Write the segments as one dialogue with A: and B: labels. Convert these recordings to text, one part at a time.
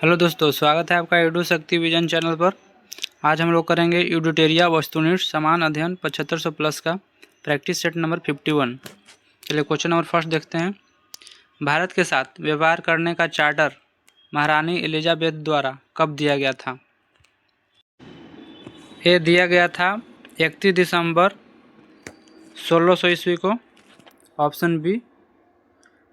A: Hello दोस्तों, स्वागत है आपका एडू शक्ति विजन चैनल पर। आज हम लोग करेंगे यूडिटेरिया वस्तुनिष्ठ समान अध्ययन 7500 प्लस का प्रैक्टिस सेट नंबर 51। चलिए क्वेश्चन नंबर फर्स्ट देखते हैं। भारत के साथ व्यवहार करने का चार्टर महारानी एलिजाबेथ द्वारा कब दिया गया था? ये दिया गया था 31 दिसंबर 1600 ईस्वी को। ऑप्शन बी,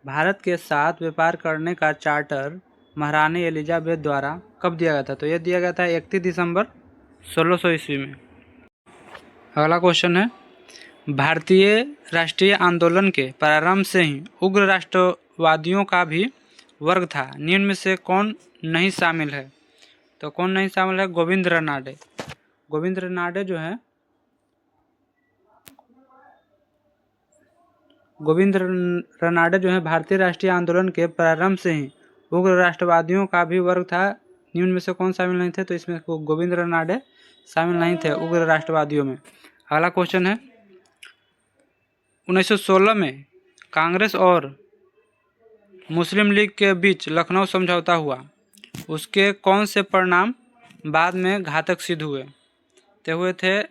A: भारत के साथ व्यापार करने का चार्टर महारानी एलिजाबेथ द्वारा कब दिया गया था? तो यह दिया गया था 31 दिसंबर 1600 ईस्वी में। अगला क्वेश्चन है, भारतीय राष्ट्रीय आंदोलन के प्रारंभ से ही उग्र राष्ट्रवादियों का भी वर्ग था। निम्न में से कौन नहीं शामिल है? तो कौन नहीं शामिल है? गोविंद रनाडे। गोविंद रनाडे जो है भारतीय राष्ट्रीय आंदोलन के प्रारंभ से ही उग्र राष्ट्रवादियों का भी वर्ग था। निम्न में से कौन शामिल नहीं थे? तो इसमें गोविंद रनाडे शामिल नहीं थे उग्र राष्ट्रवादियों में। अगला क्वेश्चन है, 1916 में कांग्रेस और मुस्लिम लीग के बीच लखनऊ समझौता हुआ। उसके कौन से परिणाम बाद में घातक सिद्ध हुए? ते हुए थे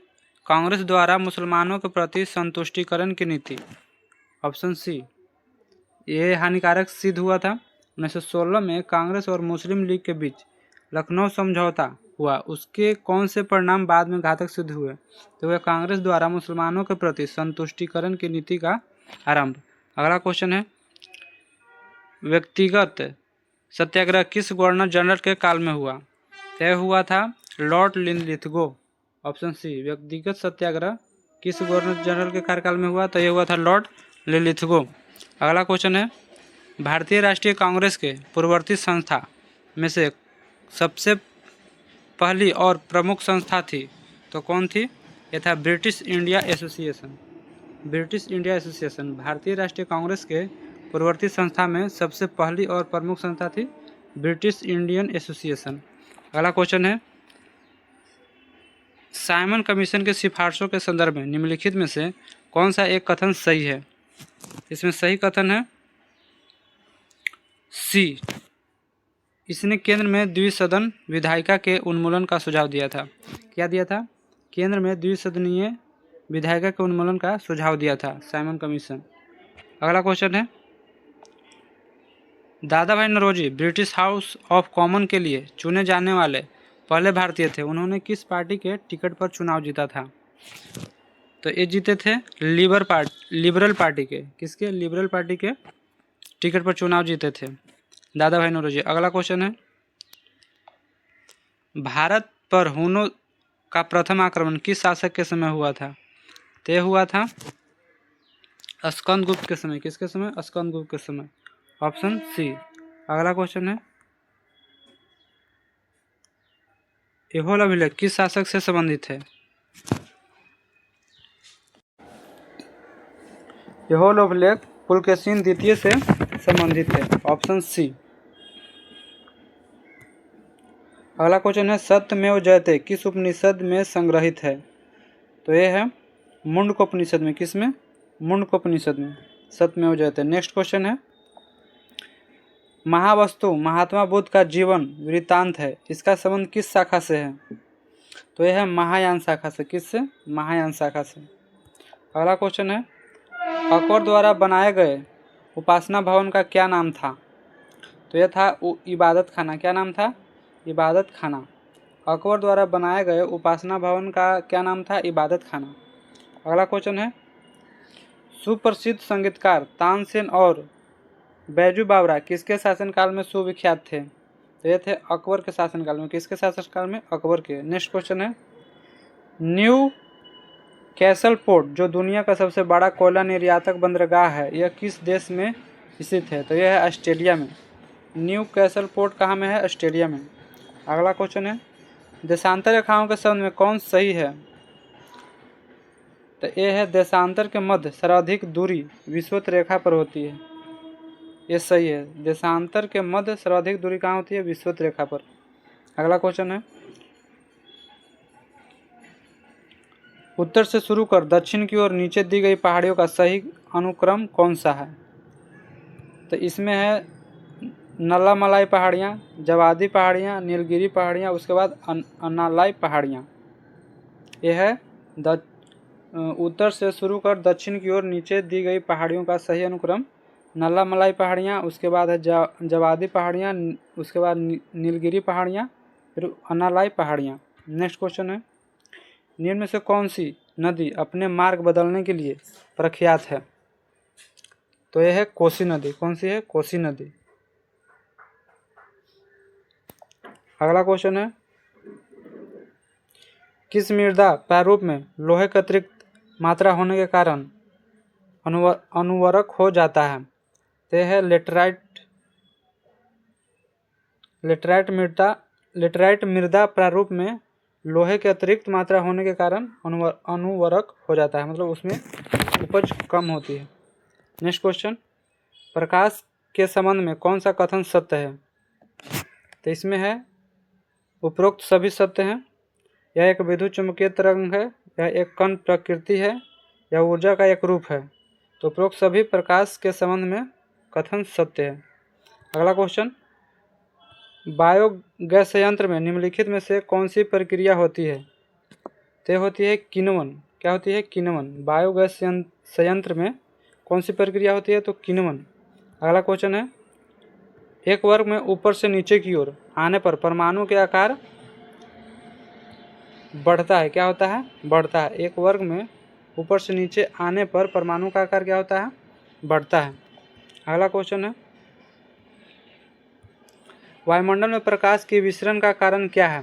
A: कांग्रेस द्वारा मुसलमानों के प्रति संतुष्टिकरण की नीति। ऑप्शन सी, ये हानिकारक सिद्ध हुआ था। 1916 में कांग्रेस और मुस्लिम लीग के बीच लखनऊ समझौता हुआ। उसके कौन से परिणाम बाद में घातक सिद्ध हुए? तो वह कांग्रेस द्वारा मुसलमानों के प्रति संतुष्टिकरण की नीति का आरंभ। अगला क्वेश्चन है, व्यक्तिगत सत्याग्रह किस गवर्नर जनरल के काल में हुआ? तय हुआ था लॉर्ड लिनलिथगो। ऑप्शन सी, व्यक्तिगत सत्याग्रह किस गवर्नर जनरल के कार्यकाल में हुआ? तो यह हुआ था लॉर्ड लिनलिथगो। अगला क्वेश्चन है, भारतीय राष्ट्रीय कांग्रेस के पूर्ववर्ती संस्था में से सबसे पहली और प्रमुख संस्था थी तो कौन थी? यह था British India association. British India association भारतीय राष्ट्रीय कांग्रेस के पूर्ववर्ती संस्था में सबसे पहली और प्रमुख संस्था थी ब्रिटिश इंडियन एसोसिएशन। अगला क्वेश्चन है, साइमन कमीशन के सिफारिशों के संदर्भ में निम्नलिखित में से कौन सा एक कथन सही है? इसमें सही कथन है सी, इसने केंद्र में द्विसदन विधायिका के उन्मूलन का सुझाव दिया था। क्या दिया था? केंद्र में द्विसदनीय विधायिका के उन्मूलन का सुझाव दिया था साइमन कमीशन। अगला क्वेश्चन है, Dadabhai Naoroji British house of common के लिए चुने जाने वाले पहले भारतीय थे। उन्होंने किस पार्टी के टिकट पर चुनाव जीता था? तो ये जीते थे लिबरल पार्टी के। किसके? लिबरल पार्टी के टिकट पर चुनाव जीते थे दादा भाई नौरोजी। अगला क्वेश्चन है, भारत पर हुनों का प्रथम आक्रमण किस शासक के समय हुआ था? तय हुआ था स्कंदगुप्त के समय। किसके समय? स्कंदगुप्त के समय। Option c. अगला क्वेश्चन है, ऐहोल अभिलेख किस शासक से संबंधित है? ऐहोल अभिलेख पुलकेशिन द्वितीय से संबंधित है। Option c. अगला क्वेश्चन है, सत्यमेव जयते किस उपनिषद में संग्रहित है? तो यह है मुंडकोपनिषद में। किस में? मुंडकोपनिषद में सत्यमेव जयते। नेक्स्ट क्वेश्चन है, महावस्तु महात्मा बुद्ध का जीवन वृत्तांत है। इसका संबंध किस शाखा से है? तो यह है महायान शाखा से। किससे? महायान शाखा से। अगला क्वेश्चन है, अकबर द्वारा बनाए गए उपासना भवन का क्या नाम था? तो यह था इबादत खाना। क्या नाम था? इबादत खाना। अकबर द्वारा बनाए गए उपासना भवन का क्या नाम था? इबादत खाना। अगला क्वेश्चन है, सुप्रसिद्ध संगीतकार तानसेन और बैजू बावरा किसके शासनकाल में सुविख्यात थे? तो ये थे अकबर के शासनकाल में। किसके शासनकाल में? अकबर के। नेक्स्ट क्वेश्चन है, न्यू कैसल पोर्ट जो दुनिया का सबसे बड़ा कोयला निर्यातक बंदरगाह है, यह किस देश में स्थित है? तो यह है ऑस्ट्रेलिया में। न्यू कैसल पोर्ट कहाँ में है? ऑस्ट्रेलिया में। अगला क्वेश्चन है, देशांतर रेखाओं के संबंध में कौन सही है? तो यह है देशांतर के मध्य सर्वाधिक दूरी विषुवत रेखा पर होती है। ये सही है। देशांतर के मध्य सर्वाधिक दूरी कहाँ होती है? विषुवत रेखा पर। अगला क्वेश्चन है, उत्तर से शुरू कर दक्षिण की ओर नीचे दी गई पहाड़ियों का सही अनुक्रम कौन सा है? तो इसमें है नल्ला मलाई पहाड़ियाँ, जवादी पहाड़ियाँ, नीलगिरी पहाड़ियाँ, उसके बाद अनालाई पहाड़ियाँ। यह है उत्तर से शुरू कर दक्षिण की ओर नीचे दी गई पहाड़ियों का सही अनुक्रम। नल्ला मलाई पहाड़ियाँ, उसके बाद है जवादी पहाड़ियाँ, उसके बाद नीलगिरी पहाड़ियाँ, फिर अनालाई पहाड़ियाँ। नेक्स्ट क्वेश्चन है, निम्न में से कौन सी नदी अपने मार्ग बदलने के लिए प्रख्यात है? तो यह है कोसी नदी। कौन सी है? कोसी नदी। अगला क्वेश्चन है, किस मृदा प्रारूप में लोहे का अतिरिक्त मात्रा होने के कारण अनुवर्रक हो जाता है? तो यह है लेटराइट मृदा प्रारूप में लोहे के अतिरिक्त मात्रा होने के कारण अनुवर्रक हो जाता है, मतलब उसमें उपज कम होती है। नेक्स्ट क्वेश्चन, प्रकाश के संबंध में कौन सा कथन सत्य है? तो इसमें है उपरोक्त सभी सत्य हैं। यह एक विद्युत चुंबकीय तरंग है, यह एक कण प्रकृति है, यह ऊर्जा का एक रूप है। तो उपरोक्त सभी प्रकाश के संबंध में कथन सत्य है। अगला क्वेश्चन, बायोगैस संयंत्र में निम्नलिखित में से कौन सी प्रक्रिया होती है? तो होती है किण्वन। क्या होती है? किण्वन। बायोगैस संयंत्र में कौन सी प्रक्रिया होती है? तो किण्वन। अगला क्वेश्चन है, एक वर्ग में ऊपर से नीचे की ओर आने पर परमाणु के आकार बढ़ता है। क्या होता है? बढ़ता है। एक वर्ग में ऊपर से नीचे आने पर परमाणु का आकार क्या होता है? बढ़ता है। अगला क्वेश्चन है, वायुमंडल में प्रकाश के विसरण का कारण क्या है?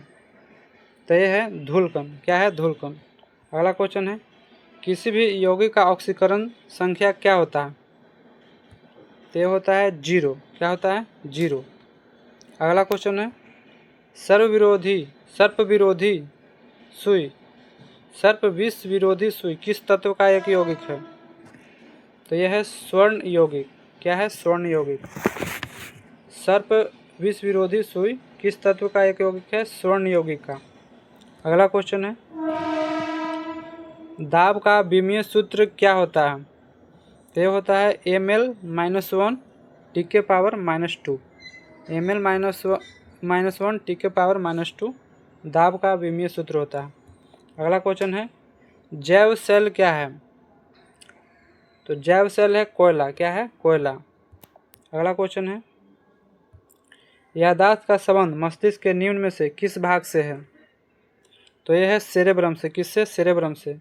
A: तो यह है धूलकण। क्या है? धूलकण। अगला क्वेश्चन है, किसी भी यौगिक का ऑक्सीकरण संख्या क्या होता है? तो यह होता है 0। क्या होता है? 0। अगला क्वेश्चन है, सर्प विष विरोधी सुई किस तत्व का एक यौगिक है? तो यह है स्वर्ण यौगिक। क्या है? स्वर्ण यौगिक। सर्प विष विरोधी सुई किस तत्व का एक यौगिक है? स्वर्ण यौगिक का। अगला क्वेश्चन है, दाब का विमीय सूत्र क्या होता है? तो यह होता है ml-1 T⁻²। ml-1 T⁻², दाब का विमीय सूत्र होता है। अगला क्वेश्चन है, जैव सेल क्या है? तो जैव सेल है कोयला। क्या है? कोयला। अगला क्वेश्चन है, याददाश्त का संबंध मस्तिष्क के निम्न में से किस भाग से है? तो यह है सेरेब्रम से। किससे? सेरेब्रम से।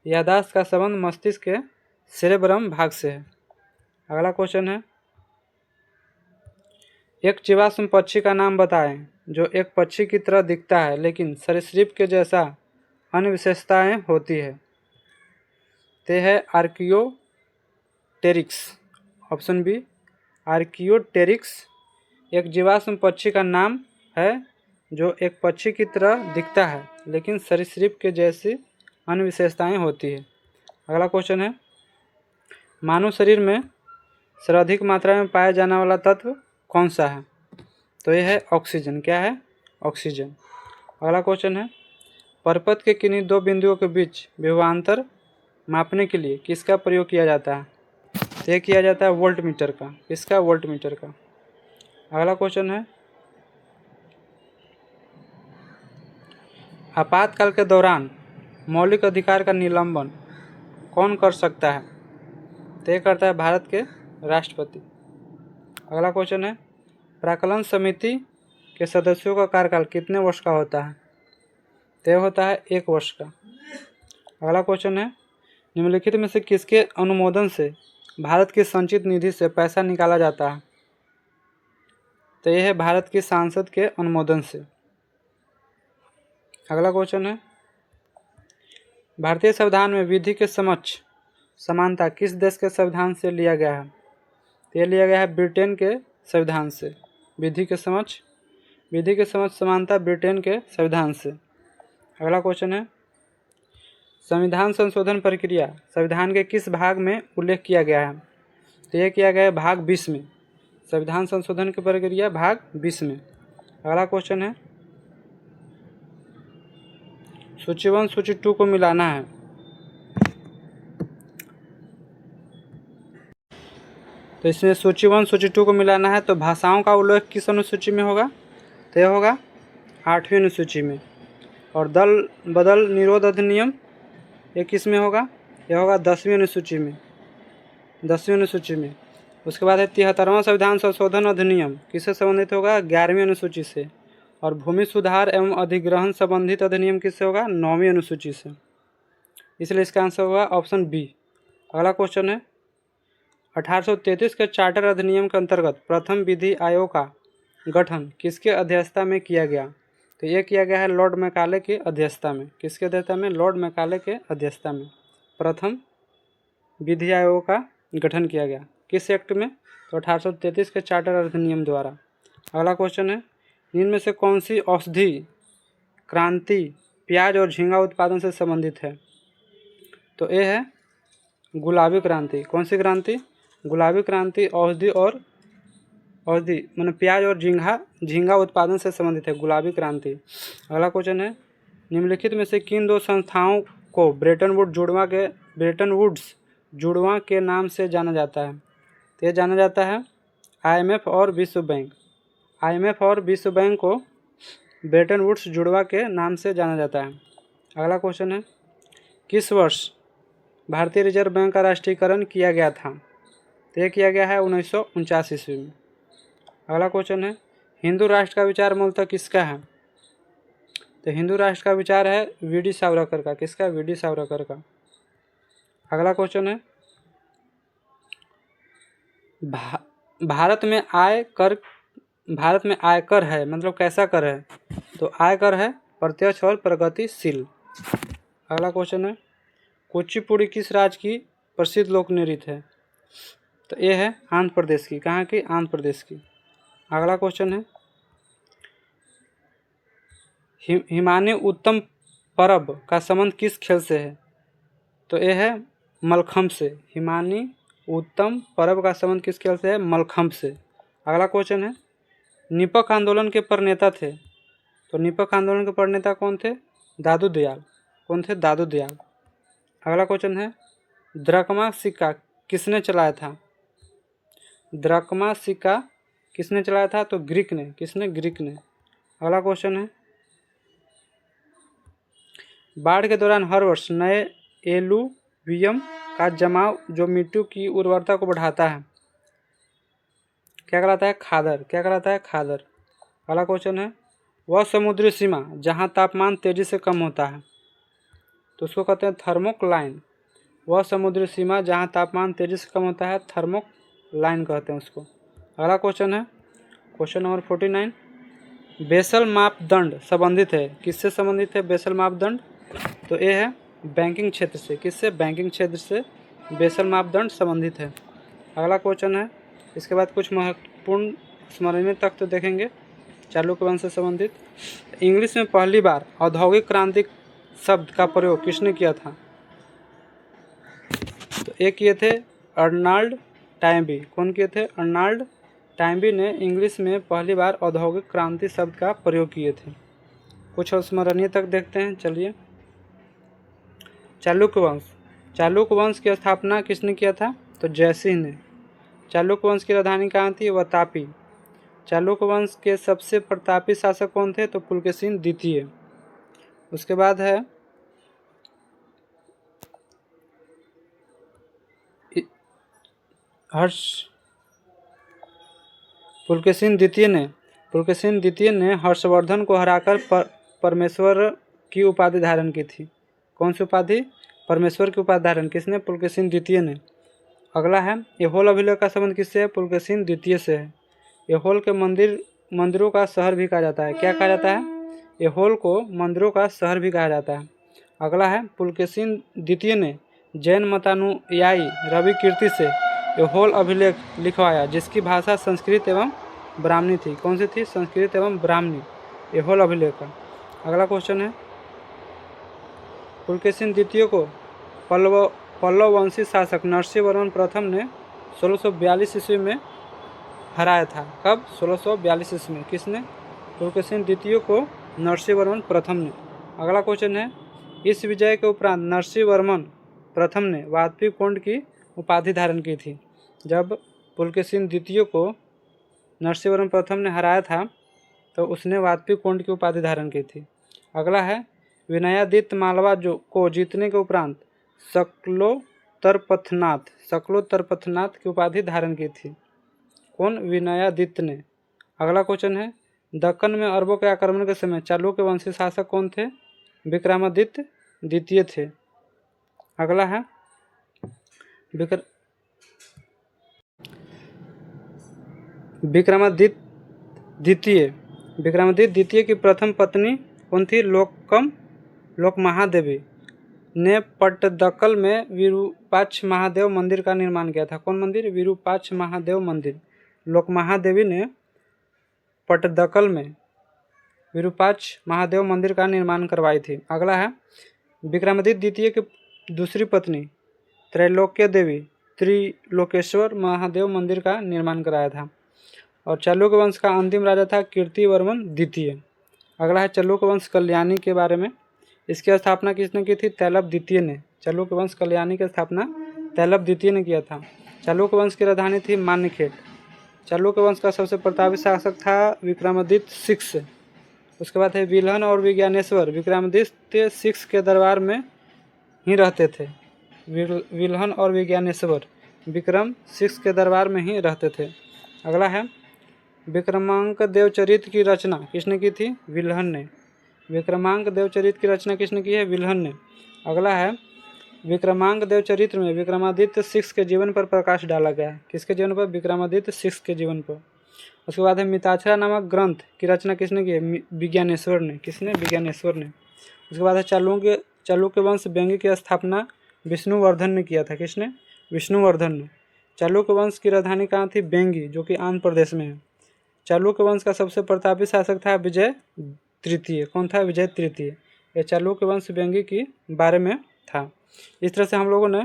A: याददाश्त का संबंध मस्तिष्क के सेरेब्रम भाग से है। अगला क्वेश्चन है, एक जीवाश्म पक्षी का नाम बताएं जो एक पक्षी की तरह दिखता है लेकिन सरीसृप के जैसा अन्य विशेषताएं होती है। ते है आर्कियोटेरिक्स। ऑप्शन बी आर्कियोटेरिक्स एक जीवाश्म पक्षी का नाम है जो एक पक्षी की तरह दिखता है लेकिन सरीसृप के जैसी अन्य विशेषताएं होती है। अगला क्वेश्चन है, मानव शरीर में सर्वाधिक मात्रा में पाया जाने वाला तत्व कौन सा है? तो यह है ऑक्सीजन। क्या है? ऑक्सीजन। अगला क्वेश्चन है, परपथ के किन्हीं दो बिंदुओं के बीच विभवांतर मापने के लिए किसका प्रयोग किया जाता है? तो यह किया जाता है वोल्टमीटर का। किसका? वोल्टमीटर का। अगला क्वेश्चन है, आपातकाल के दौरान मौलिक अधिकार का निलंबन कौन कर सकता है? तो यह करता है भारत के राष्ट्रपति। अगला क्वेश्चन है, प्राक्कलन समिति के सदस्यों का कार्यकाल कितने वर्ष का होता है? तो यह होता है 1 वर्ष का। अगला क्वेश्चन है, निम्नलिखित में से किसके अनुमोदन से भारत की संचित निधि से पैसा निकाला जाता है? तो यह है भारत की संसद के अनुमोदन से। अगला क्वेश्चन है, भारतीय संविधान में विधि के समक्ष समानता किस देश के संविधान से लिया गया है? तो यह लिया गया है ब्रिटेन के संविधान से। विधि के समक्ष समानता ब्रिटेन के संविधान से। अगला क्वेश्चन है, संविधान संशोधन प्रक्रिया संविधान के किस भाग में उल्लेख किया गया है? तो यह किया गया है भाग 20 में। संविधान संशोधन की प्रक्रिया भाग 20 में। अगला क्वेश्चन है, सूची 1 सूची 2 को मिलाना है। तो इसमें सूची 1 सूची 2 को मिलाना है, तो भाषाओं का उल्लेख किस अनुसूची में होगा, तो यह होगा 8वीं अनुसूची में। और दल बदल निरोध अधिनियम ये किस में होगा, यह होगा 10वीं अनुसूची में, 10वीं अनुसूची में। उसके बाद है 73वां संविधान संशोधन अधिनियम, किससे संबंधित होगा, 11वीं अनुसूची से। और भूमि सुधार एवं अधिग्रहण संबंधित अधिनियम किससे होगा, 9वीं अनुसूची से। इसलिए इसका आंसर होगा ऑप्शन बी। अगला क्वेश्चन है 1833 के चार्टर अधिनियम के अंतर्गत प्रथम विधि आयोग का गठन किसके अध्यक्षता में किया गया, तो ये किया गया है लॉर्ड मैकाले की अध्यक्षता में। किसके अध्यक्षता में, लॉर्ड मैकाले के अध्यक्षता में प्रथम विधि आयोग का गठन किया गया। किस एक्ट में, तो 1833 के चार्टर अधिनियम द्वारा। अगला क्वेश्चन है निम्न में से कौन सी औषधि क्रांति प्याज और झींगा उत्पादन से संबंधित है, तो ये है गुलाबी क्रांति। कौन सी क्रांति, गुलाबी क्रांति औषधि मतलब प्याज और झींगा उत्पादन से संबंधित है गुलाबी क्रांति। अगला क्वेश्चन है निम्नलिखित में से किन 2 संस्थाओं को ब्रेटन वुड्स जुड़वां के नाम से जाना जाता है, तो ये जाना जाता है IMF और विश्व बैंक। IMF और विश्व बैंक को ब्रेटन वुड्स जुड़वां के नाम से जाना जाता है। अगला क्वेश्चन है किस वर्ष भारतीय रिजर्व बैंक का राष्ट्रीयकरण किया गया था, तो यह किया गया है 1949 ईस्वी में। अगला क्वेश्चन है हिंदू राष्ट्र का विचार मूलतः किसका है, तो हिंदू राष्ट्र का विचार है वीडी सावरकर का। किसका, वीडी सावरकर का। अगला क्वेश्चन है भारत में आयकर है मतलब कैसा कर है, तो आयकर है प्रत्यक्ष और प्रगतिशील। अगला क्वेश्चन है कुचिपुड़ी किस राज्य की प्रसिद्ध लोक नृत्य है, तो ये है आंध्र प्रदेश की। कहाँ की, आंध्र प्रदेश की। अगला क्वेश्चन है हिमानी उत्तम पर्व का संबंध किस खेल से है, तो ये है मलखम्ब से। हिमानी उत्तम पर्व का संबंध किस खेल से है, मलखम्ब से। अगला क्वेश्चन है निपक आंदोलन के प्रणेता थे, तो निपक आंदोलन के प्रणेता कौन थे, दादू दयाल। कौन थे, दादू दयाल। अगला क्वेश्चन है द्रकमा सिक्का किसने चलाया था, द्रकमा सिक्का किसने चलाया था, तो ग्रीक ने। किसने, ग्रीक ने। अगला क्वेश्चन है बाढ़ के दौरान हर वर्ष नए एलुवियम का जमाव जो मिट्टी की उर्वरता को बढ़ाता है क्या कहलाता है, खादर। क्या कहलाता है, खादर। अगला क्वेश्चन है वह समुद्री सीमा जहां तापमान तेजी से कम होता है, तो उसको कहते हैं थर्मोक्लाइन। वह समुद्री सीमा जहां तापमान तेजी से कम होता है थर्मोक्लाइन कहते हैं उसको। अगला क्वेश्चन है क्वेश्चन नंबर 49 बेसल मापदंड संबंधित है, किससे संबंधित है बेसल मापदंड, तो ये है बैंकिंग क्षेत्र से। किससे, बैंकिंग क्षेत्र से बेसल मापदंड संबंधित है। अगला क्वेश्चन है इसके बाद कुछ महत्वपूर्ण स्मरणीय तथ्य देखेंगे चालुक्य वंश से संबंधित। इंग्लिश में पहली बार औद्योगिक क्रांति शब्द का प्रयोग किसने किया था, तो ये किए थे अर्नाल्ड टाइम्बी। कौन किए थे, अर्नाल्ड टाइम्बी ने इंग्लिश में पहली बार औद्योगिक क्रांति शब्द का प्रयोग किए थे। कुछ स्मरणीय तक देखते हैं, चलिए। चालुक्य वंश, चालुक्य वंश की स्थापना किसने किया था, तो जयसिंह ने। चालुक्य वंश की राजधानी कहाँ थी, वह तापी। चालुक्य वंश के सबसे प्रतापी शासक कौन थे, तो पुलकेशिन द्वितीय। उसके बाद है पुलकेशिन द्वितीय ने हर्षवर्धन को हराकर परमेश्वर की उपाधि धारण की थी। कौन सी उपाधि, परमेश्वर की उपाधि धारण किसने, पुलकेशिन द्वितीय ने। अगला है ऐहोल अभिलेख का संबंध किससे है, पुलकेशिन द्वितीय से है। ऐहोल के मंदिरों का शहर भी कहा जाता है। क्या कहा जाता है, ऐहोल को मंदिरों का शहर भी कहा जाता है। अगला है पुलकेशिन द्वितीय ने जैन मतानुयायी रवि कीर्ति से ऐहोल अभिलेख लिखवाया जिसकी भाषा संस्कृत एवं ब्राह्मणी थी। कौन सी थी, संस्कृत एवं ब्राह्मणी, ऐहोल अभिलेख का। अगला क्वेश्चन है पुलकेशिन द्वितीय को पल्लव वंशी शासक नरसिंह वर्मन प्रथम ने 1642 ईस्वी में हराया था। कब, 1642 ईस्वी में। किसने, पुलकेशिन द्वितीय को नरसिंह वर्मन प्रथम ने। अगला क्वेश्चन है इस विजय के उपरांत नरसिंह वर्मन प्रथम ने वाजपेयी कोंड की उपाधि धारण की थी। जब पुलकेशिन द्वितीय को नरसिंहवर्मन प्रथम ने हराया था तो उसने वाजपेयीकोंड की उपाधि धारण की थी। अगला है विनयादित्य मालवा जो को जीतने के उपरांत शकलोत्तरपथनाथ की उपाधि धारण की थी। कौन? विनयादित्य ने। अगला क्वेश्चन है दक्कन में अरबों के आक्रमण के समय चालुक्य वंशी शासक कौन थे? विक्रमादित्य द्वितीय थे। अगला है विक्रमादित्य द्वितीय की प्रथम पत्नी कौन थी? लोकमहादेवी ने पट्टदकल में विरूपाक्ष महादेव मंदिर का निर्माण किया था। कौन मंदिर? विरूपाक्ष महादेव मंदिर। लोकमहादेवी ने पट्टदकल में विरूपाक्ष महादेव मंदिर का निर्माण करवाई थी। अगला है विक्रमादित्य द्वितीय की दूसरी पत्नी त्रैलोक्य देवी त्रिलोकेश्वर महादेव मंदिर का निर्माण कराया था। और चालुक्य वंश का अंतिम राजा था कीर्तिवर्मन द्वितीय। अगला है चालुक्य वंश कल्याणी के बारे में। इसकी स्थापना किसने की थी? तैलप द्वितीय ने। चालुक्य वंश कल्याणी की स्थापना तैलप द्वितीय ने किया था। चालुक्य वंश की राजधानी थी मान्यखेट। चालुक्य वंश का सबसे प्रतापी शासक था विक्रमादित्य षिक्ष। उसके बाद है विल्हन और विज्ञानेश्वर विक्रमादित्य षिक्ष के दरबार में ही रहते थे। विल्हन और विज्ञानेश्वर विक्रम षिक्ष के दरबार में ही रहते थे। अगला है विक्रमांक देवचरित की रचना किसने की थी? विल्हन ने। विक्रमांक देवचरित की रचना किसने की है? विल्हन ने। अगला है विक्रमांक देवचरित्र में विक्रमादित्य षिक्ष के जीवन पर प्रकाश डाला गया है। किसके जीवन पर? विक्रमादित्य षिक्ष के जीवन पर। उसके बाद है मिताक्षरा नामक ग्रंथ की रचना किसने की है? विज्ञानेश्वर ने। किसने? विज्ञानेश्वर ने। उसके बाद है चालुक्य वंश व्यंग्य की स्थापना विष्णुवर्धन ने किया था। किसने? विष्णुवर्धन ने। चालुक्य वंश की राजधानी कहाँ थी? बेंगी, जो कि आंध्र प्रदेश में है। चालुक्य वंश का सबसे प्रतापी शासक था विजय तृतीय। कौन था? विजय तृतीय। यह चालुक्य वंश व्यंग्य के बारे में था। इस तरह से हम लोगों ने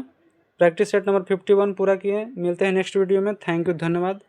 A: प्रैक्टिस सेट नंबर 51 पूरा किए। मिलते हैं नेक्स्ट वीडियो में। थैंक यू, धन्यवाद।